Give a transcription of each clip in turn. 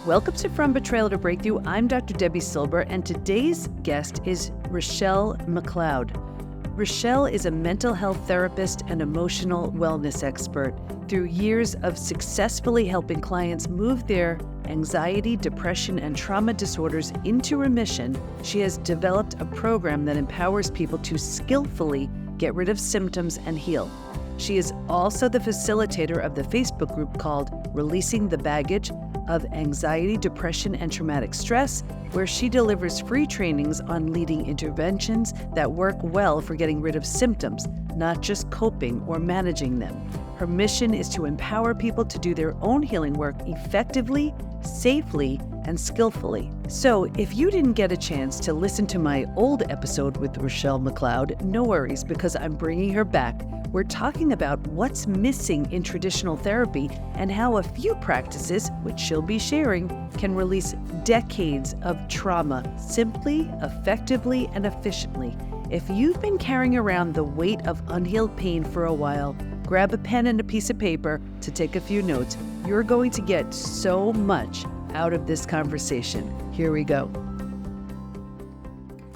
Welcome to From Betrayal to Breakthrough. I'm Dr. Debi Silber, and today's guest is Rachelle McCloud. Rachelle is a mental health therapist and emotional wellness expert. Through years of successfully helping clients move their anxiety, depression, and trauma disorders into remission, she has developed a program that empowers people to skillfully get rid of symptoms and heal. She is also the facilitator of the Facebook group called Releasing the Baggage of Anxiety, Depression, and Traumatic Stress, where she delivers free trainings on leading interventions that work well for getting rid of symptoms, not just coping or managing them. Her mission is to empower people to do their own healing work effectively, safely, and skillfully. So if you didn't get a chance to listen to my old episode with Rachelle McCloud, no worries, because I'm bringing her back. We're talking about what's missing in traditional therapy and how a few practices, which she'll be sharing, can release decades of trauma simply, effectively, and efficiently. If you've been carrying around the weight of unhealed pain for a while, grab a pen and a piece of paper to take a few notes. You're going to get so much out of this conversation. Here we go.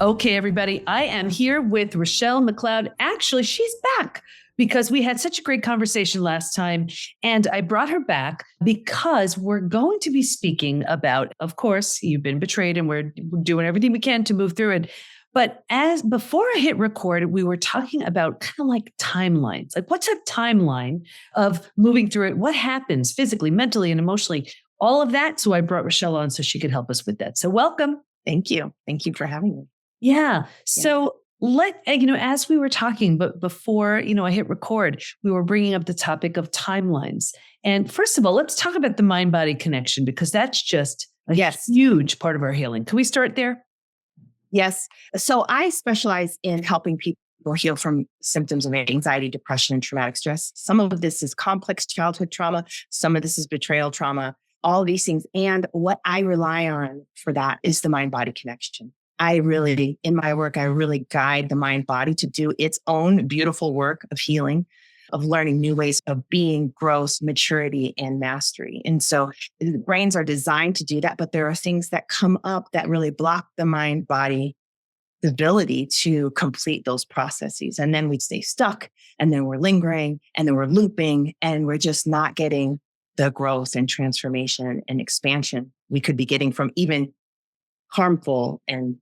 Okay, everybody, I am here with Rachelle McCloud. Actually, she's back because we had such a great conversation last time. And I brought her back because we're going to be speaking about, of course, you've been betrayed and we're doing everything we can to move through it. But before I hit record, we were talking about kind of like timelines. Like, what's a timeline of moving through it? What happens physically, mentally, and emotionally? All of that. So I brought Rachelle on so she could help us with that. So welcome. Thank you. Thank you for having me. Yeah. So as we were talking, but before, I hit record, we were bringing up the topic of timelines. And first of all, let's talk about the mind-body connection, because that's just a huge part of our healing. Can we start there? Yes. So I specialize in helping people heal from symptoms of anxiety, depression, and traumatic stress. Some of this is complex childhood trauma. Some of this is betrayal trauma, all these things. And what I rely on for that is the mind-body connection. In my work, I really guide the mind-body to do its own beautiful work of healing, of learning new ways of being, growth, maturity, and mastery. And so the brains are designed to do that, but there are things that come up that really block the mind-body ability to complete those processes. And then we stay stuck, and then we're lingering, and then we're looping, and we're just not getting the growth and transformation and expansion we could be getting from even harmful and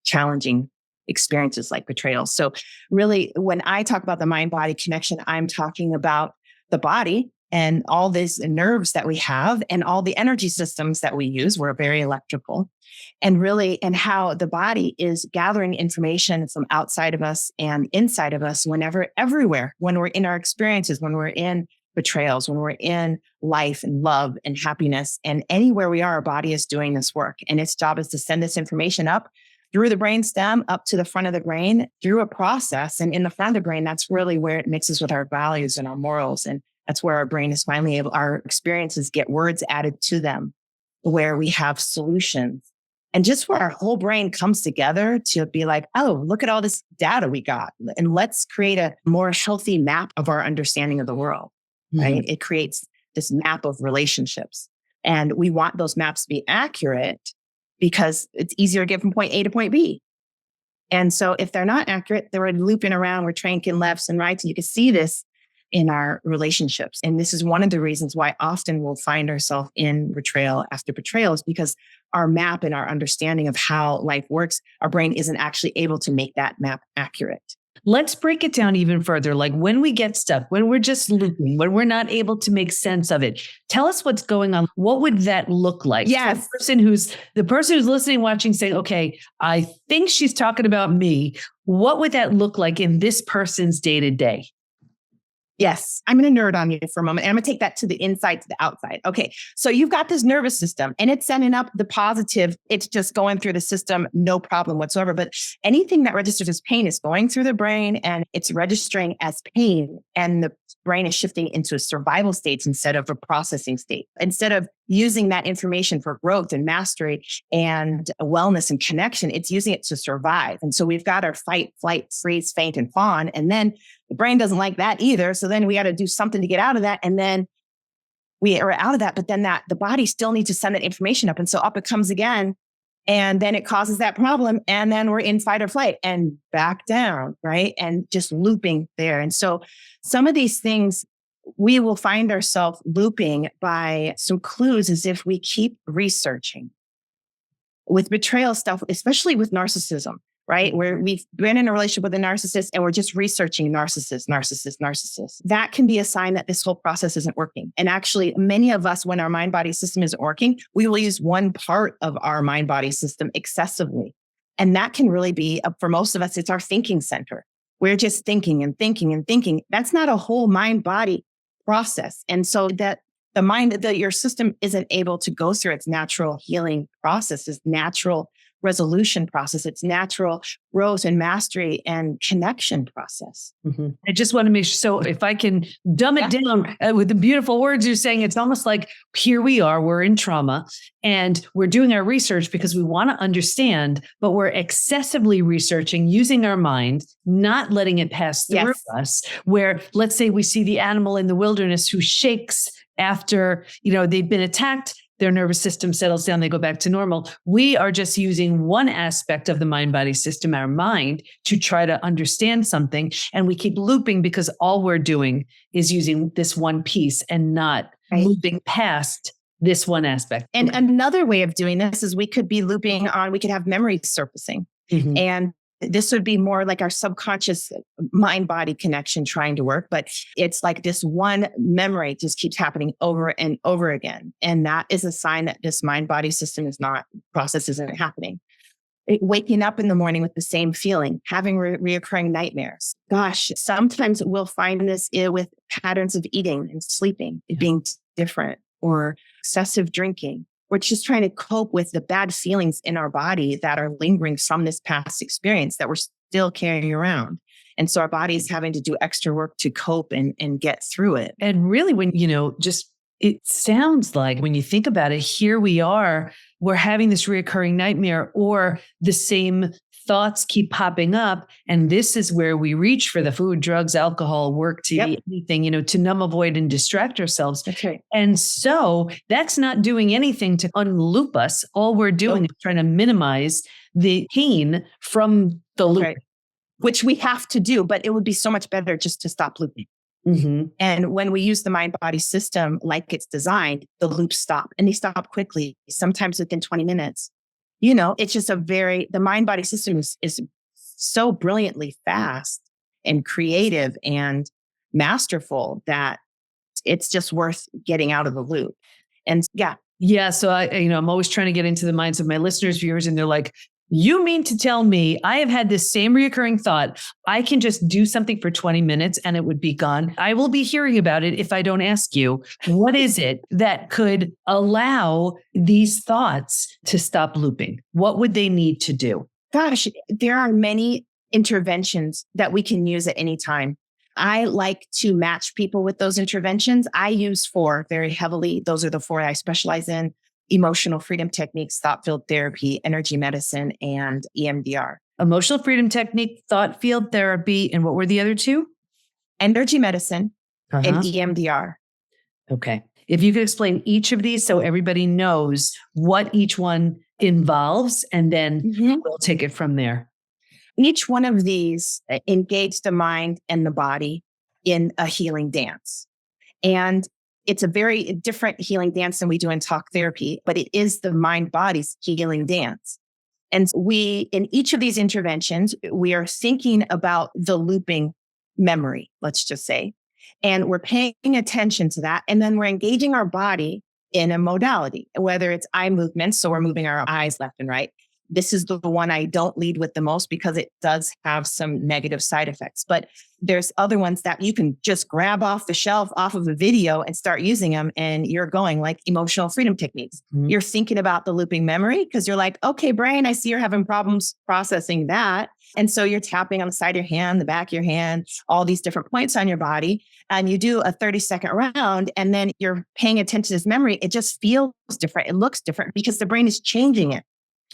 challenging experiences like betrayal. So really, when I talk about the mind-body connection, I'm talking about the body and all these nerves that we have and all the energy systems that we use. We're very electrical. And how the body is gathering information from outside of us and inside of us everywhere, when we're in our experiences, when we're in betrayals, when we're in life and love and happiness, and anywhere we are, our body is doing this work. And its job is to send this information up through the brainstem, up to the front of the brain, through a process. And in the front of the brain, that's really where it mixes with our values and our morals. And that's where our brain is finally our experiences get words added to them, where we have solutions. And just where our whole brain comes together to be like, oh, look at all this data we got. And let's create a more healthy map of our understanding of the world. Right? It creates this map of relationships. And we want those maps to be accurate because it's easier to get from point A to point B. And so if they're not accurate, they're looping around, we're tranking lefts and rights. And you can see this in our relationships. And this is one of the reasons why often we'll find ourselves in betrayal after betrayal, is because our map and our understanding of how life works, our brain isn't actually able to make that map accurate. Let's break it down even further. Like when we get stuck, when we're just looping, when we're not able to make sense of it, tell us what's going on. What would that look like? Yes. The person who's listening, watching, saying, okay, I think she's talking about me. What would that look like in this person's day to day? Yes, I'm going to nerd on you for a moment. And I'm going to take that to the inside, to the outside. Okay, so you've got this nervous system and it's sending up the positive. It's just going through the system, no problem whatsoever. But anything that registers as pain is going through the brain and it's registering as pain. And the brain is shifting into a survival state instead of a processing state. Instead of using that information for growth and mastery and wellness and connection, it's using it to survive. And so we've got our fight, flight, freeze, faint, and fawn. And then the brain doesn't like that either. So then we got to do something to get out of that. And then we are out of that, but then the body still needs to send that information up. And so up it comes again. And then it causes that problem. And then we're in fight or flight and back down, right? And just looping there. And so some of these things we will find ourselves looping by some clues as if we keep researching. With betrayal stuff, especially with narcissism, right? Where we've been in a relationship with a narcissist and we're just researching narcissist. That can be a sign that this whole process isn't working. And actually, many of us, when our mind-body system isn't working, we will use one part of our mind-body system excessively. And that can really be, for most of us, it's our thinking center. We're just thinking and thinking and thinking. That's not a whole mind-body process. And so that your system isn't able to go through its natural healing process, its natural resolution process, its natural growth and mastery and connection process. Mm-hmm. I just want to make sure. So if I can dumb it down with the beautiful words you're saying, it's almost like here we are, we're in trauma and we're doing our research because we want to understand, but we're excessively researching using our mind, not letting it pass through us, where let's say we see the animal in the wilderness who shakes after, they've been attacked. Their nervous system settles down, they go back to normal. We are just using one aspect of the mind-body system, our mind, to try to understand something. And we keep looping because all we're doing is using this one piece and not moving past this one aspect. And another way of doing this is we could be looping on, we could have memory surfacing. Mm-hmm. And this would be more like our subconscious mind-body connection trying to work, but it's like this one memory just keeps happening over and over again. And that is a sign that this mind-body system process isn't happening. Waking up in the morning with the same feeling, having reoccurring nightmares. Gosh, sometimes we'll find this with patterns of eating and sleeping being different, or excessive drinking. We're just trying to cope with the bad feelings in our body that are lingering from this past experience that we're still carrying around. And so our body is having to do extra work to cope and get through it. And really, when, it sounds like when you think about it, here we are, we're having this reoccurring nightmare, or the same thoughts keep popping up. And this is where we reach for the food, drugs, alcohol, work, TV, anything, to numb, avoid, and distract ourselves. Okay. And so that's not doing anything to unloop us. All we're doing is trying to minimize the pain from the loop. Okay. Which we have to do, but it would be so much better just to stop looping. Mm-hmm. And when we use the mind-body system like it's designed, the loops stop, and they stop quickly, sometimes within 20 minutes. It's just the mind-body system is so brilliantly fast and creative and masterful that it's just worth getting out of the loop. And yeah. So I'm always trying to get into the minds of my listeners, viewers, and they're like, you mean to tell me I have had this same reoccurring thought? I can just do something for 20 minutes and it would be gone. I will be hearing about it if I don't ask you. What is it that could allow these thoughts to stop looping? What would they need to do? Gosh, there are many interventions that we can use at any time. I like to match people with those interventions. I use 4 very heavily. Those are the 4 I specialize in: emotional freedom techniques, thought field therapy, energy medicine, and EMDR. Emotional freedom technique, thought field therapy, and what were the other 2? Energy medicine and EMDR. Okay. If you could explain each of these so everybody knows what each one involves, and then we'll take it from there. Each one of these engage the mind and the body in a healing dance. And it's a very different healing dance than we do in talk therapy, but it is the mind-body's healing dance. And in each of these interventions, we are thinking about the looping memory, let's just say, and we're paying attention to that. And then we're engaging our body in a modality, whether it's eye movements. So we're moving our eyes left and right. This is the one I don't lead with the most because it does have some negative side effects. But there's other ones that you can just grab off the shelf, off of a video, and start using them. And you're going like emotional freedom techniques. Mm-hmm. You're thinking about the looping memory because you're like, okay, brain, I see you're having problems processing that. And so you're tapping on the side of your hand, the back of your hand, all these different points on your body. And you do a 30-second round, and then you're paying attention to this memory. It just feels different. It looks different because the brain is changing it.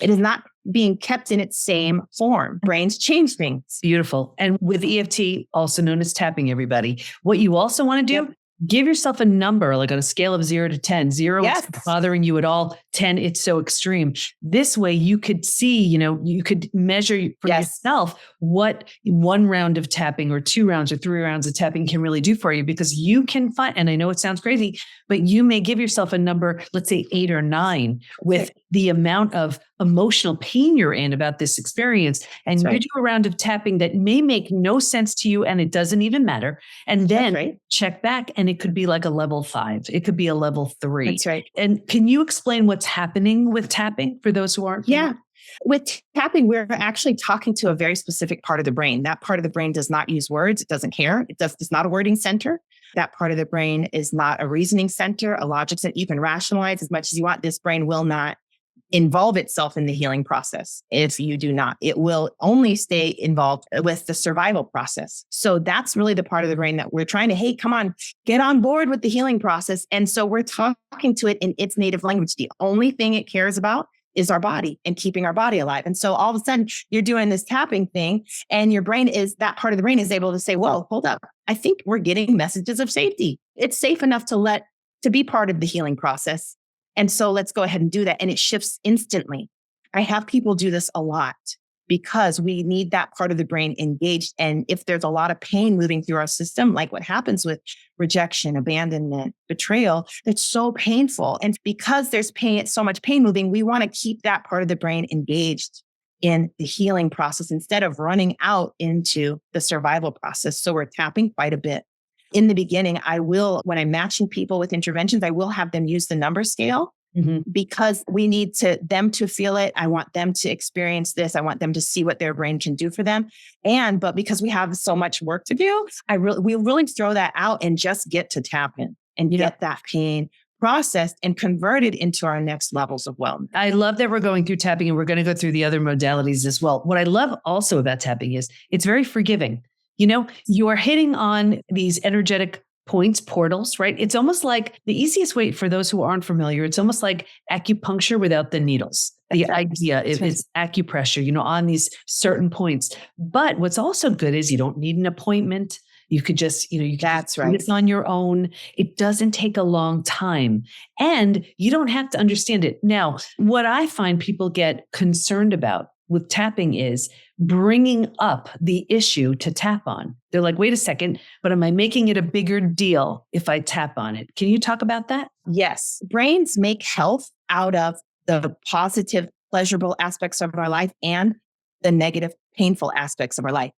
It is not being kept in its same form. Brains change things. Beautiful. And with EFT, also known as tapping, everybody, what you also want to do give yourself a number, like on a scale of 0 to 10. 0, Yes. it's bothering you at all. 10, it's so extreme. This way you could see, you could measure for yourself what 1 round of tapping or 2 rounds or 3 rounds of tapping can really do for you, because you can find, and I know it sounds crazy, but you may give yourself a number, let's say 8 or 9, with the amount of emotional pain you're in about this experience. And you do a round of tapping that may make no sense to you, and it doesn't even matter. And then check back, and it could be like a level 5. It could be a level 3. That's right. And can you explain what's happening with tapping for those who aren't familiar? Yeah. With tapping, we're actually talking to a very specific part of the brain. That part of the brain does not use words. It doesn't care. It's not a wording center. That part of the brain is not a reasoning center, a logic center. You can rationalize as much as you want. This brain will not involve itself in the healing process. If you do not, it will only stay involved with the survival process. So that's really the part of the brain that we're trying to, hey, come on, get on board with the healing process. And so we're talking to it in its native language. The only thing it cares about is our body and keeping our body alive. And so all of a sudden you're doing this tapping thing, and your brain that part of the brain is able to say, whoa, hold up. I think we're getting messages of safety. It's safe enough to be part of the healing process. And so let's go ahead and do that. And it shifts instantly. I have people do this a lot because we need that part of the brain engaged. And if there's a lot of pain moving through our system, like what happens with rejection, abandonment, betrayal, it's so painful. And because there's pain, so much pain moving, we want to keep that part of the brain engaged in the healing process instead of running out into the survival process. So we're tapping quite a bit. In the beginning, when I'm matching people with interventions, I will have them use the number scale because we need them to feel it. I want them to experience this. I want them to see what their brain can do for them. But because we have so much work to do, we really throw that out and just get to tapping and get that pain processed and converted into our next levels of wellness. I love that we're going through tapping, and we're going to go through the other modalities as well. What I love also about tapping is it's very forgiving. You are hitting on these energetic points, portals, right? It's almost like the easiest way for those who aren't familiar, it's almost like acupuncture without the needles. The idea is acupressure, on these certain points. But what's also good is you don't need an appointment. You could just, you can do this on your own. It doesn't take a long time, and you don't have to understand it. Now, what I find people get concerned about with tapping is bringing up the issue to tap on. They're like, wait a second, but am I making it a bigger deal if I tap on it? Can you talk about that? Yes. Brains make health out of the positive, pleasurable aspects of our life and the negative, painful aspects of our life.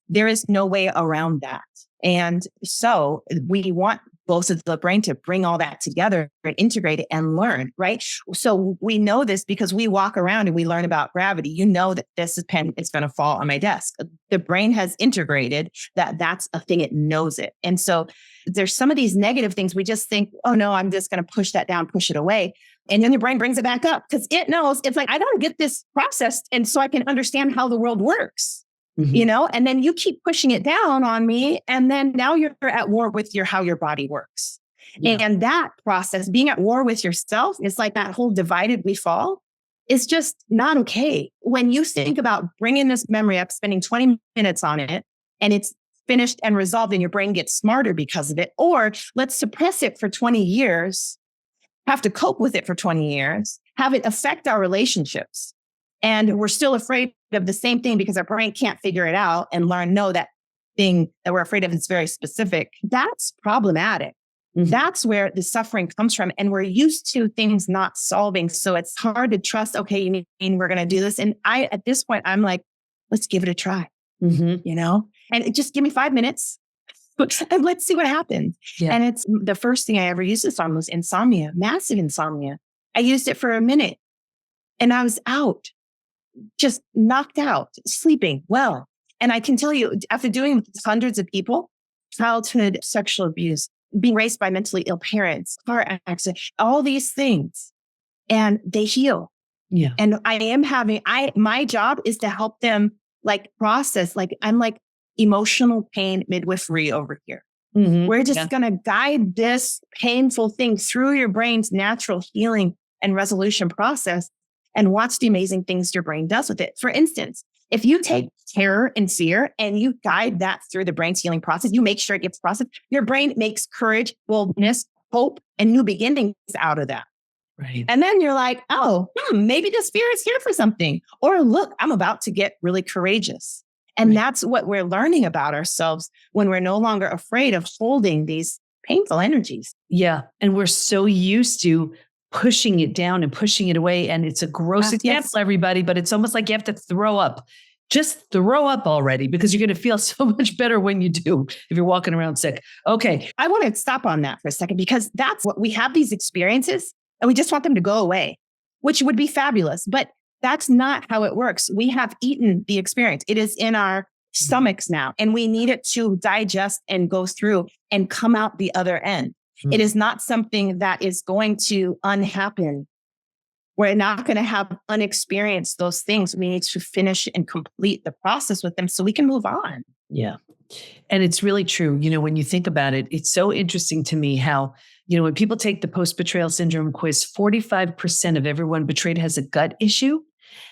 There is no way around that. And so we want both of the brain to bring all that together and integrate it and learn, right? So we know this because we walk around and we learn about gravity. That this pen is going to fall on my desk. The brain has integrated that's a thing. It knows it. And so there's some of these negative things we just think, oh no, I'm just going to push that down, push it away. And then your brain brings it back up because it knows it's like, I don't get this processed. And so I can understand how the world works. And then you keep pushing it down on me. And then now you're at war with how your body works. Yeah. And that process, being at war with yourself, is like that whole divided we fall, is just not okay. When you think about bringing this memory up, spending 20 minutes on it, and it's finished and resolved and your brain gets smarter because of it, or let's suppress it for 20 years, have to cope with it for 20 years, have it affect our relationships. And we're still afraid of the same thing because our brain can't figure it out and no, that thing that we're afraid of is very specific. That's problematic. That's where the suffering comes from. And we're used to things not solving. So it's hard to trust, okay, you mean we're going to do this? And at this point, I'm like, let's give it a try, and just give me 5 minutes and let's see what happens. Yeah. And it's the first thing I ever used this on was insomnia, massive insomnia. I used it for a minute and I was out. Just knocked out, sleeping well. And I can tell you, after doing with hundreds of people, childhood sexual abuse, being raised by mentally ill parents, car accident, all these things, and they heal. Yeah. And my job is to help them process, I'm like emotional pain midwifery over here. We're just going to guide this painful thing through your brain's natural healing and resolution process and watch the amazing things your brain does with it. For instance, If you take terror and fear and you guide that through the brain's healing process, you make sure it gets processed, your brain makes courage, boldness, hope, and new beginnings out of that. Right. And then you're like, oh, maybe this fear is here for something. Or look, I'm about to get really courageous. And that's what we're learning about ourselves when we're no longer afraid of holding these painful energies. Yeah. And we're so used to pushing it down and pushing it away. And it's a gross example, everybody, but it's almost like you have to throw up. Just throw up already, because you're going to feel so much better when you do, if you're walking around sick. Okay. I want to stop on that for a second, because that's what we have, these experiences, and we just want them to go away, which would be fabulous. But that's not how it works. We have eaten the experience. It is in our stomachs now, and we need it to digest and go through and come out the other end. It is not something that is going to unhappen. We're not going to have unexperienced those things. We need to finish and complete the process with them so we can move on. Yeah. And it's really true. When you think about it, it's so interesting to me how, when people take the post-betrayal syndrome quiz, 45% of everyone betrayed has a gut issue.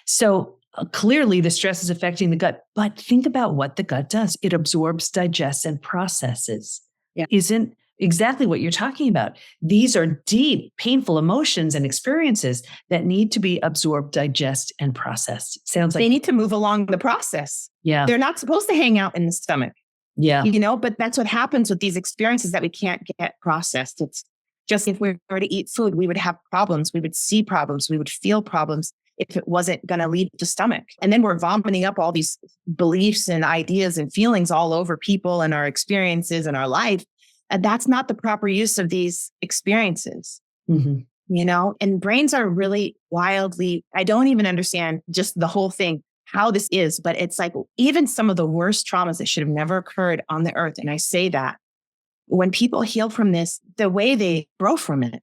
So clearly the stress is affecting the gut, but think about what the gut does. It absorbs, digests, and processes. Yeah. Isn't exactly what you're talking about. These are deep, painful emotions and experiences that need to be absorbed, digest, and processed. It sounds like they need to move along the process. Yeah. They're not supposed to hang out in the stomach. Yeah. But that's what happens with these experiences that we can't get processed. It's just, if we were to eat food, we would have problems. We would see problems. We would feel problems if it wasn't going to leave the stomach. And then we're vomiting up all these beliefs and ideas and feelings all over people and our experiences and our life. And that's not the proper use of these experiences, and brains are really wildly, I don't even understand just the whole thing, how this is, but it's like even some of the worst traumas that should have never occurred on the earth. And I say that when people heal from this, the way they grow from it,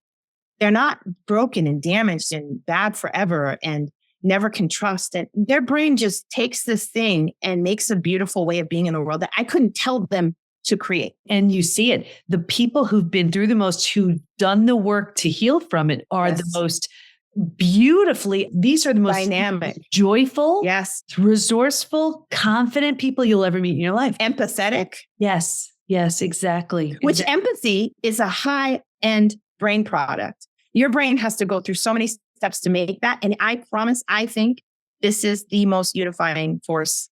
they're not broken and damaged and bad forever and never can trust it. Their brain just takes this thing and makes a beautiful way of being in the world that I couldn't tell them to create. And you see it. The people who've been through the most, who've done the work to heal from it, are the most beautifully, these are the most dynamic, joyful, resourceful, confident people you'll ever meet in your life. Empathetic. Yes, exactly. Which empathy is a high-end brain product. Your brain has to go through so many steps to make that. And I promise, I think this is the most unifying force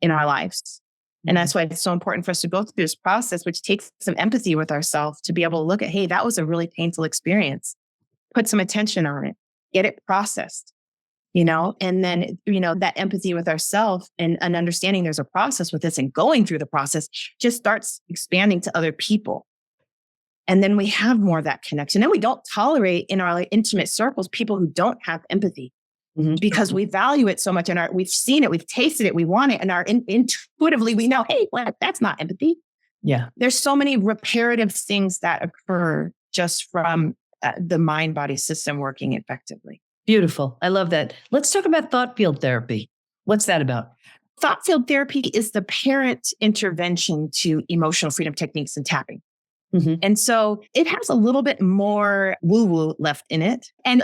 in our lives. And that's why it's so important for us to go through this process, which takes some empathy with ourselves to be able to look at, hey, that was a really painful experience. Put some attention on it, get it processed, and then, that empathy with ourselves and understanding there's a process with this and going through the process just starts expanding to other people. And then we have more of that connection. And we don't tolerate in our intimate circles people who don't have empathy. Because we value it so much, and we've seen it, we've tasted it, we want it, and intuitively we know, hey, well, that's not empathy. Yeah, there's so many reparative things that occur just from the mind-body system working effectively. Beautiful. I love that. Let's talk about thought field therapy. What's that about? Thought field therapy is the parent intervention to emotional freedom techniques and tapping. And so it has a little bit more woo-woo left in it. And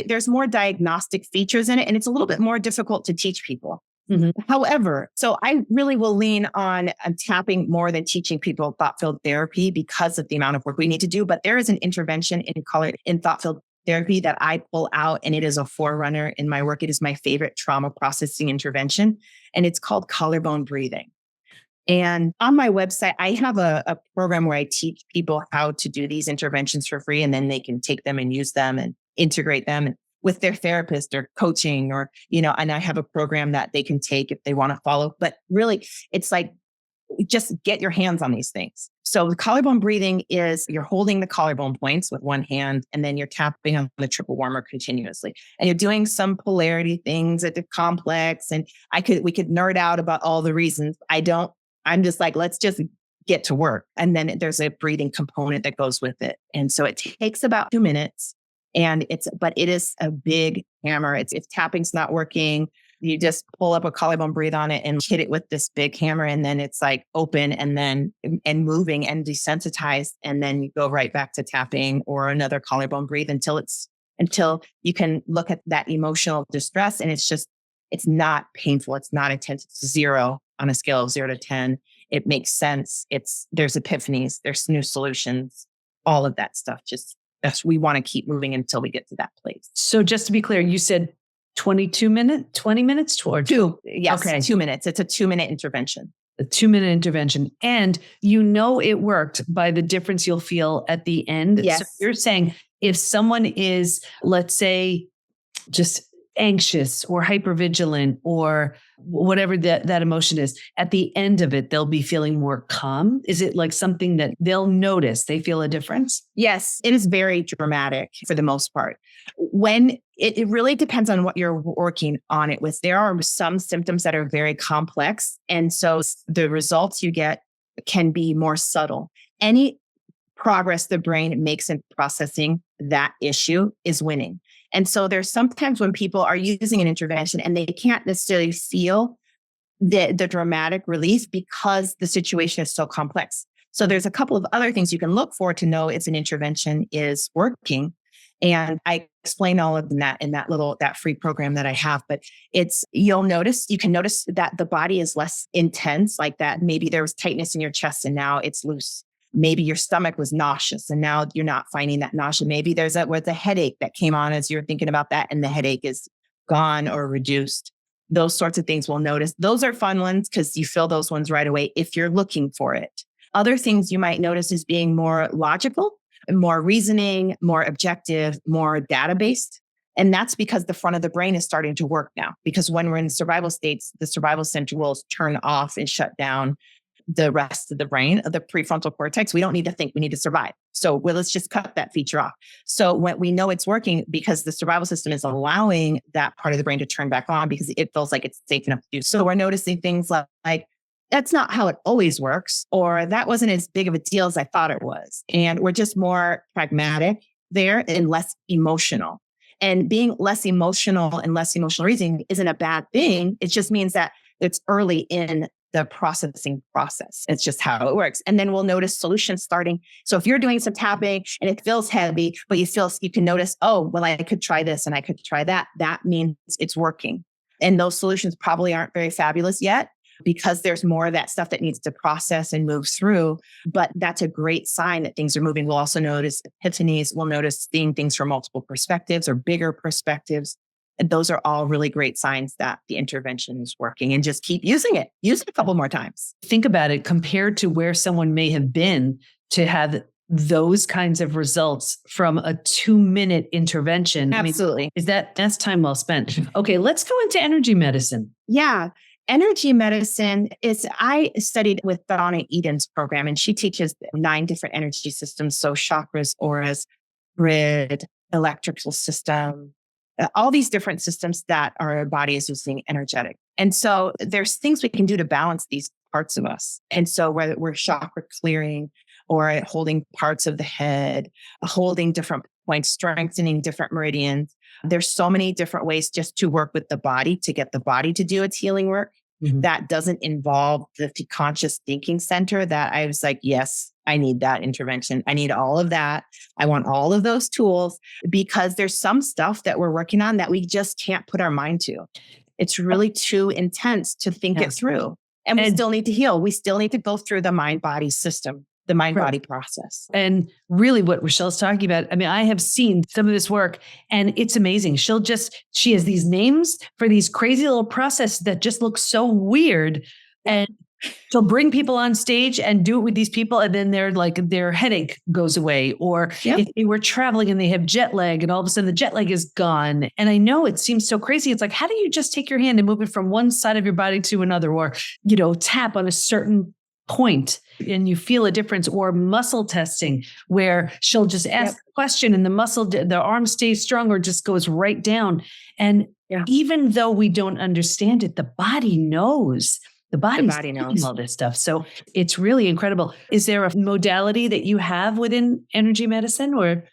there's more diagnostic features in it, and it's a little bit more difficult to teach people. However, so I really will lean on tapping more than teaching people thought field therapy because of the amount of work we need to do. But there is an intervention in thought field therapy that I pull out, and it is a forerunner in my work. It is my favorite trauma processing intervention, and it's called collarbone breathing. And on my website, I have a program where I teach people how to do these interventions for free, and then they can take them and use them and integrate them with their therapist or coaching, or, and I have a program that they can take if they want to follow. But really, it's like, just get your hands on these things. So the collarbone breathing is you're holding the collarbone points with one hand, and then you're tapping on the triple warmer continuously. And you're doing some polarity things at the complex. And we could nerd out about all the reasons. I'm just like, let's just get to work. And then there's a breathing component that goes with it. And so it takes about 2 minutes, but it is a big hammer. If tapping's not working, you just pull up a collarbone breathe on it and hit it with this big hammer. And then it's like open and moving and desensitized. And then you go right back to tapping or another collarbone breathe until you can look at that emotional distress. And it's just It's not painful. It's not intense. It's 0 on a scale of 0 to 10. It makes sense. There's epiphanies, there's new solutions, all of that stuff. We want to keep moving until we get to that place. So just to be clear, you said 20 minutes towards 2. Yes. Okay. 2 minutes. It's a 2-minute intervention. A 2-minute intervention. And it worked by the difference you'll feel at the end. Yes. So you're saying if someone is, let's say, just anxious or hypervigilant or whatever that emotion is, at the end of it, they'll be feeling more calm. Is it like something that they'll notice? They feel a difference? Yes, it is very dramatic for the most part. When it really depends on what you're working on it with. There are some symptoms that are very complex. And so the results you get can be more subtle. Any progress the brain makes in processing that issue is winning. And so there's sometimes when people are using an intervention and they can't necessarily feel the dramatic relief because the situation is so complex. So there's a couple of other things you can look for to know if an intervention is working. And I explain all of that in that free program that I have. But you can notice that the body is less intense, like that. Maybe there was tightness in your chest and now it's loose. Maybe your stomach was nauseous and now you're not finding that nausea. Maybe was a headache that came on as you're thinking about that and the headache is gone or reduced. Those sorts of things we'll notice. Those are fun ones because you feel those ones right away if you're looking for it. Other things you might notice is being more logical, more reasoning, more objective, more data-based. And that's because the front of the brain is starting to work now. Because when we're in survival states, the survival center will turn off and shut down the rest of the brain, of the prefrontal cortex. We don't need to think, we need to survive. So let's just cut that feature off. So when we know it's working because the survival system is allowing that part of the brain to turn back on because it feels like it's safe enough to do. So we're noticing things like that's not how it always works, or that wasn't as big of a deal as I thought it was. And we're just more pragmatic there and less emotional. And being less emotional and less emotional reasoning isn't a bad thing. It just means that it's early in the processing process. It's just how it works. And then we'll notice solutions starting. So if you're doing some tapping and it feels heavy, but you can notice, oh, well, I could try this and I could try that. That means it's working. And those solutions probably aren't very fabulous yet because there's more of that stuff that needs to process and move through. But that's a great sign that things are moving. We'll also notice epiphanies. We'll notice seeing things from multiple perspectives or bigger perspectives. And those are all really great signs that the intervention is working, and just keep using it. Use it a couple more times. Think about it compared to where someone may have been to have those kinds of results from a 2-minute intervention. Absolutely. That's time well spent. Okay, let's go into energy medicine. Yeah. Energy medicine I studied with Donna Eden's program, and she teaches 9 different energy systems. So chakras, auras, grid, electrical system, all these different systems that our body is using energetic. And so there's things we can do to balance these parts of us. And so whether we're chakra clearing or holding parts of the head, holding different points, strengthening different meridians, there's so many different ways just to work with the body to get the body to do its healing work. Mm-hmm. That doesn't involve the conscious thinking center that I was like, yes, I need that intervention. I need all of that. I want all of those tools because there's some stuff that we're working on that we just can't put our mind to. It's really too intense to think it through. And we still need to heal. We still need to go through the mind-body system, the mind-body process. And really what Rachelle's talking about, I have seen some of this work and it's amazing. She has these names for these crazy little processes that just look so weird. And she'll bring people on stage and do it with these people. And then their headache goes away. Or if they were traveling and they have jet lag and all of a sudden the jet lag is gone. And I know it seems so crazy. It's like, how do you just take your hand and move it from one side of your body to another, or, tap on a certain point and you feel a difference? Or muscle testing where she'll just ask a question and the arm stays strong or just goes right down. And even though we don't understand it, the body knows. The body knows all this stuff. So it's really incredible. Is there a modality that you have within energy medicine or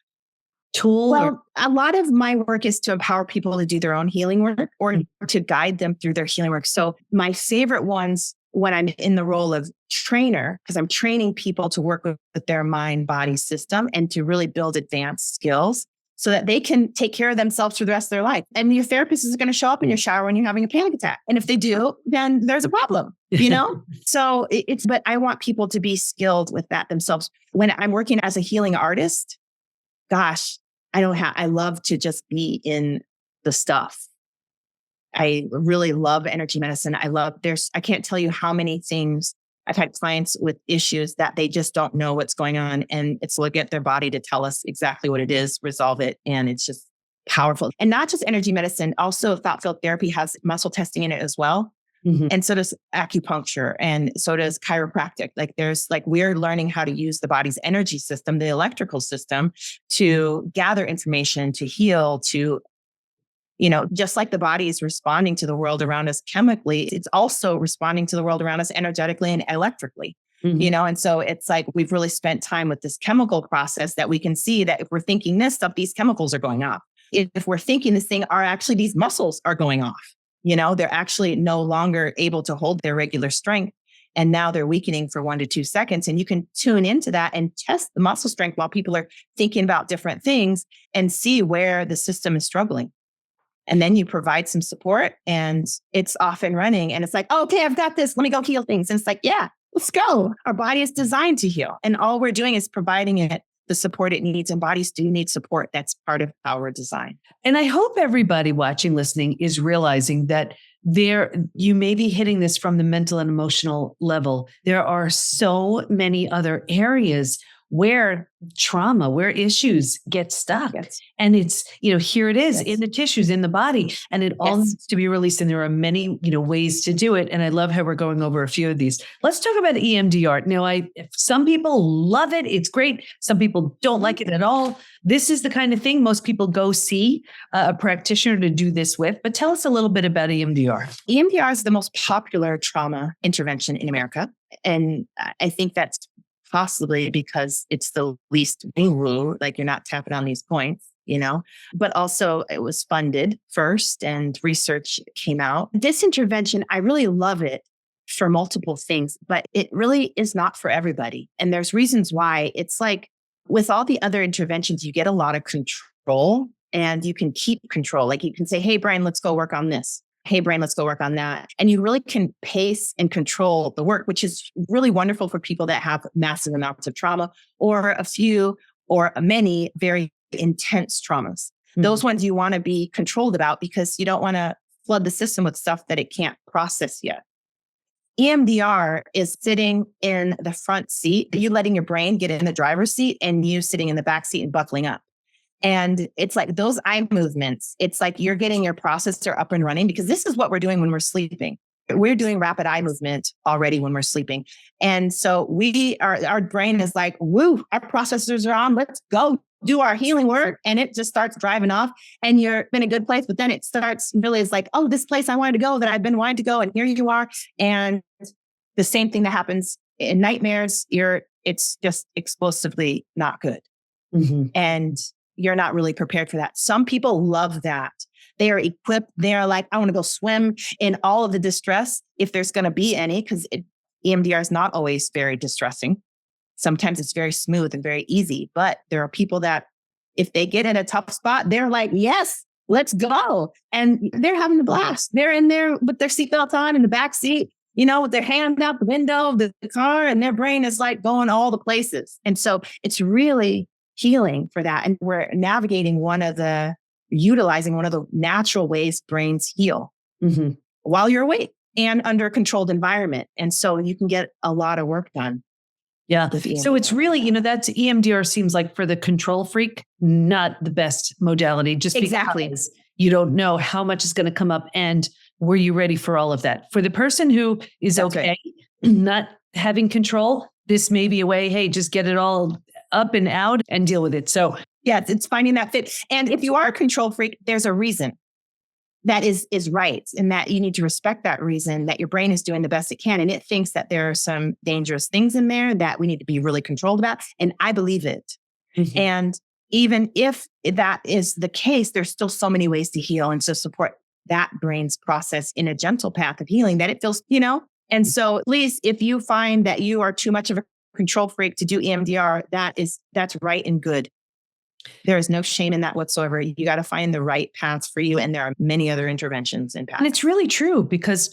tool? Well, a lot of my work is to empower people to do their own healing work or to guide them through their healing work. So my favorite ones when I'm in the role of trainer, because I'm training people to work with their mind-body system and to really build advanced skills. so that they can take care of themselves for the rest of their life. And your therapist is going to show up in your shower when you're having a panic attack. And if they do, then there's a problem, So but I want people to be skilled with that themselves. When I'm working as a healing artist, gosh, I love to just be in the stuff. I really love energy medicine. I can't tell you how many things I've had clients with issues that they just don't know what's going on. And it's look at their body to tell us exactly what it is, resolve it. And it's just powerful. And not just energy medicine, also thought field therapy has muscle testing in it as well. Mm-hmm. And so does acupuncture, and so does chiropractic. We're learning how to use the body's energy system, the electrical system, to gather information, to heal, to, just like the body is responding to the world around us chemically, it's also responding to the world around us energetically and electrically. Mm-hmm. And so it's like we've really spent time with this chemical process that we can see that if we're thinking this stuff, these chemicals are going off. If we're thinking this thing, these muscles are going off. They're actually no longer able to hold their regular strength. And now they're weakening for 1 to 2 seconds. And you can tune into that and test the muscle strength while people are thinking about different things and see where the system is struggling. And then you provide some support and it's off and running. And it's like, okay, I've got this. Let me go heal things. And it's like, yeah, let's go. Our body is designed to heal. And all we're doing is providing it the support it needs. And bodies do need support. That's part of our design. And I hope everybody watching, listening is realizing that you may be hitting this from the mental and emotional level. There are so many other areas where trauma, where issues get stuck. Yes. And it's, here it is in the tissues, in the body, and it all needs to be released. And there are many, ways to do it. And I love how we're going over a few of these. Let's talk about EMDR. Now, some people love it. It's great. Some people don't like it at all. This is the kind of thing most people go see a practitioner to do this with. But tell us a little bit about EMDR. EMDR is the most popular trauma intervention in America. And I think that's possibly because it's the least woo-woo, like you're not tapping on these points, but also it was funded first and research came out. This intervention, I really love it for multiple things, but it really is not for everybody. And there's reasons why. It's like with all the other interventions, you get a lot of control and you can keep control. Like you can say, hey, brain, let's go work on this. Hey, brain, let's go work on that. And you really can pace and control the work, which is really wonderful for people that have massive amounts of trauma or a few or many very intense traumas. Mm-hmm. Those ones you want to be controlled about because you don't want to flood the system with stuff that it can't process yet. EMDR is sitting in the front seat, you letting your brain get in the driver's seat and you sitting in the back seat and buckling up. And it's like those eye movements, it's like you're getting your processor up and running because this is what we're doing when we're sleeping. We're doing rapid eye movement already when we're sleeping. And so our brain is like, woo, our processors are on. Let's go do our healing work. And it just starts driving off and you're in a good place. But then it starts really is like, oh, this place I wanted to go that I've been wanting to go. And here you are. And the same thing that happens in nightmares, it's just explosively not good. Mm-hmm. And you're not really prepared for that. Some people love that. They are equipped. They are like, I want to go swim in all of the distress if there's going to be any, because EMDR is not always very distressing. Sometimes it's very smooth and very easy, but there are people that if they get in a tough spot, they're like, yes, let's go. And they're having a blast. They're in there with their seatbelt on in the back seat, with their hand out the window of the car and their brain is like going all the places. And so it's really healing for that. And we're utilizing one of the natural ways brains heal while you're awake and under a controlled environment. And so you can get a lot of work done. Yeah. So it's really, that's EMDR seems like for the control freak, not the best modality, just because you don't know how much is going to come up and were you ready for all of that? For the person who is not having control, this may be a way, hey, just get it all up and out and deal with it. So yeah, it's finding that fit. And if you are a control freak, there's a reason that is right. And that you need to respect that reason, that your brain is doing the best it can. And it thinks that there are some dangerous things in there that we need to be really controlled about. And I believe it. Mm-hmm. And even if that is the case, there's still so many ways to heal and to support that brain's process in a gentle path of healing that it feels, And so please, if you find that you are too much of a control freak to do EMDR, that's right and good. There is no shame in that whatsoever. You got to find the right paths for you. And there are many other interventions and paths. And it's really true because,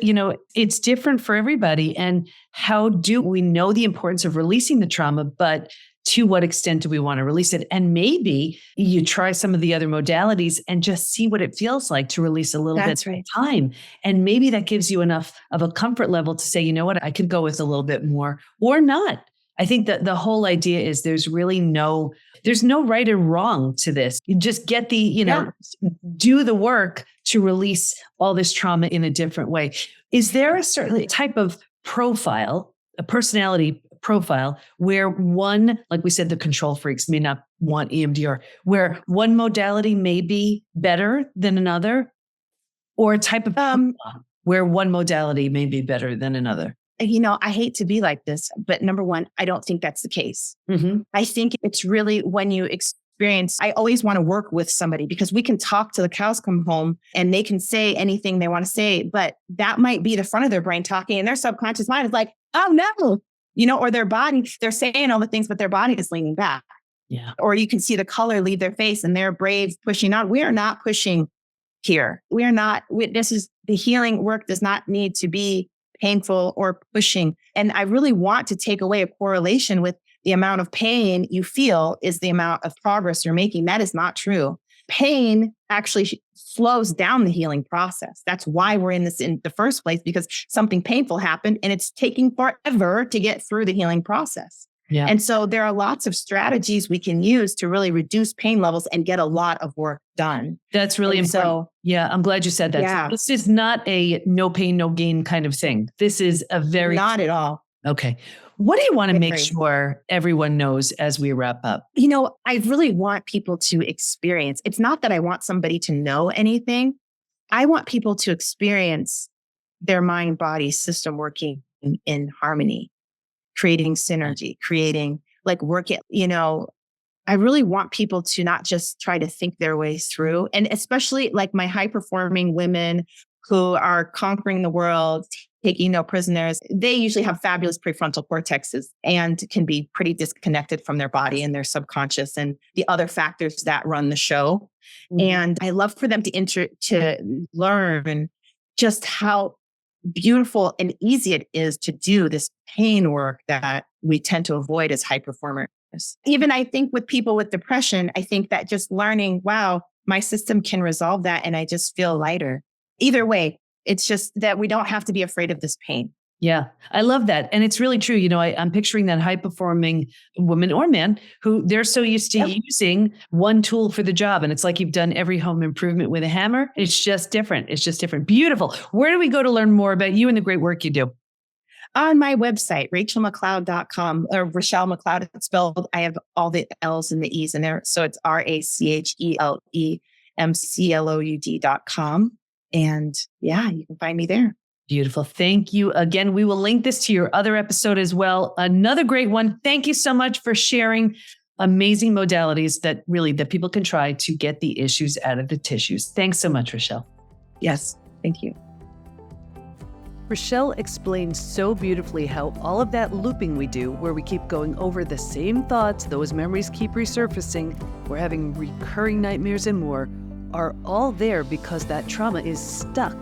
it's different for everybody. And how do we know the importance of releasing the trauma, but to what extent do we want to release it? And maybe you try some of the other modalities and just see what it feels like to release a little bit at a time. And maybe that gives you enough of a comfort level to say, you know what, I could go with a little bit more or not. I think that the whole idea is there's no right or wrong to this. You just get do the work to release all this trauma in a different way. Is there a certain type of profile, a personality profile, where one, like we said, the control freaks may not want EMDR, where one modality may be better than another, or a type of where one modality may be better than another? I hate to be like this, but number one, I don't think that's the case. Mm-hmm. I think it's really when you experience, I always want to work with somebody because we can talk till the cows come home and they can say anything they want to say, but that might be the front of their brain talking and their subconscious mind is like, oh no, or their body, they're saying all the things, but their body is leaning back. Yeah. Or you can see the color leave their face and they're brave pushing on. We are not pushing here. We are not, the healing work does not need to be painful or pushing. And I really want to take away a correlation with the amount of pain you feel is the amount of progress you're making. That is not true. Pain actually slows down the healing process. That's why we're in this in the first place, because something painful happened and it's taking forever to get through the healing process. Yeah. And so there are lots of strategies we can use to really reduce pain levels and get a lot of work done. That's really important. So, yeah, I'm glad you said that. Yeah. This is not a no pain, no gain kind of thing. This is a very... Not at all. Okay. What do you want to make sure everyone knows as we wrap up? I really want people to experience. It's not that I want somebody to know anything. I want people to experience their mind-body system working in harmony, creating synergy, creating work it, I really want people to not just try to think their way through. And especially my high performing women who are conquering the world, taking no prisoners, they usually have fabulous prefrontal cortexes and can be pretty disconnected from their body and their subconscious and the other factors that run the show. Mm-hmm. And I love for them to learn just how beautiful and easy it is to do this pain work that we tend to avoid as high performers. Even I think with people with depression, I think that just learning, wow, my system can resolve that and I just feel lighter. Either way, it's just that we don't have to be afraid of this pain. Yeah, I love that. And it's really true. I'm picturing that high performing woman or man who they're so used to using one tool for the job. And it's like you've done every home improvement with a hammer. It's just different. Beautiful. Where do we go to learn more about you and the great work you do? On my website, RachelMcCloud.com or Rachelle McCloud. It's spelled, I have all the L's and the E's in there. So it's RachelEmCloud.com. And yeah, you can find me there. Beautiful. Thank you again. We will link this to your other episode as well. Another great one. Thank you so much for sharing amazing modalities that people can try to get the issues out of the tissues. Thanks so much, Rachelle. Yes, thank you. Rachelle explains so beautifully how all of that looping we do, where we keep going over the same thoughts, those memories keep resurfacing, we're having recurring nightmares and more, are all there because that trauma is stuck.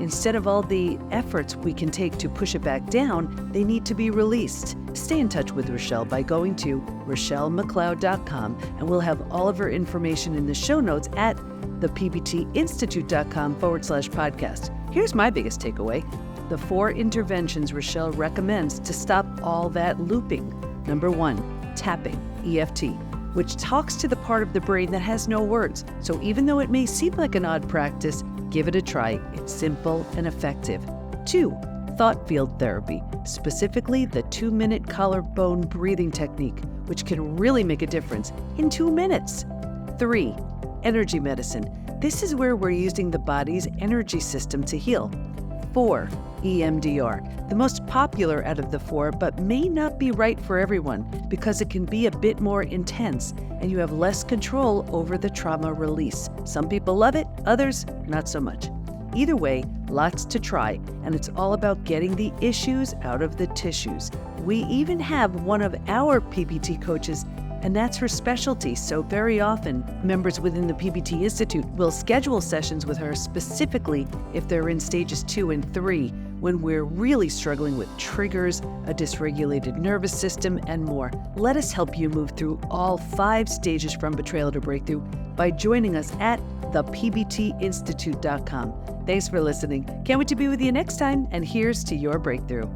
Instead of all the efforts we can take to push it back down, they need to be released. Stay in touch with Rachelle by going to RachelleMcCloud.com, and we'll have all of her information in the show notes at thepbtinstitute.com/podcast. Here's my biggest takeaway. The 4 interventions Rachelle recommends to stop all that looping. Number 1, tapping, EFT, which talks to the part of the brain that has no words. So even though it may seem like an odd practice, give it a try. It's simple and effective. 2, thought field therapy, specifically the 2-minute collarbone breathing technique, which can really make a difference in 2 minutes. 3, energy medicine. This is where we're using the body's energy system to heal. 4, EMDR, the most popular out of the 4, but may not be right for everyone because it can be a bit more intense and you have less control over the trauma release. Some people love it, others not so much. Either way, lots to try, and it's all about getting the issues out of the tissues. We even have one of our PPT coaches and that's her specialty. So very often, members within the PBT Institute will schedule sessions with her specifically if they're in stages 2 and 3, when we're really struggling with triggers, a dysregulated nervous system, and more. Let us help you move through all 5 stages from betrayal to breakthrough by joining us at thepbtinstitute.com. Thanks for listening. Can't wait to be with you next time, and here's to your breakthrough.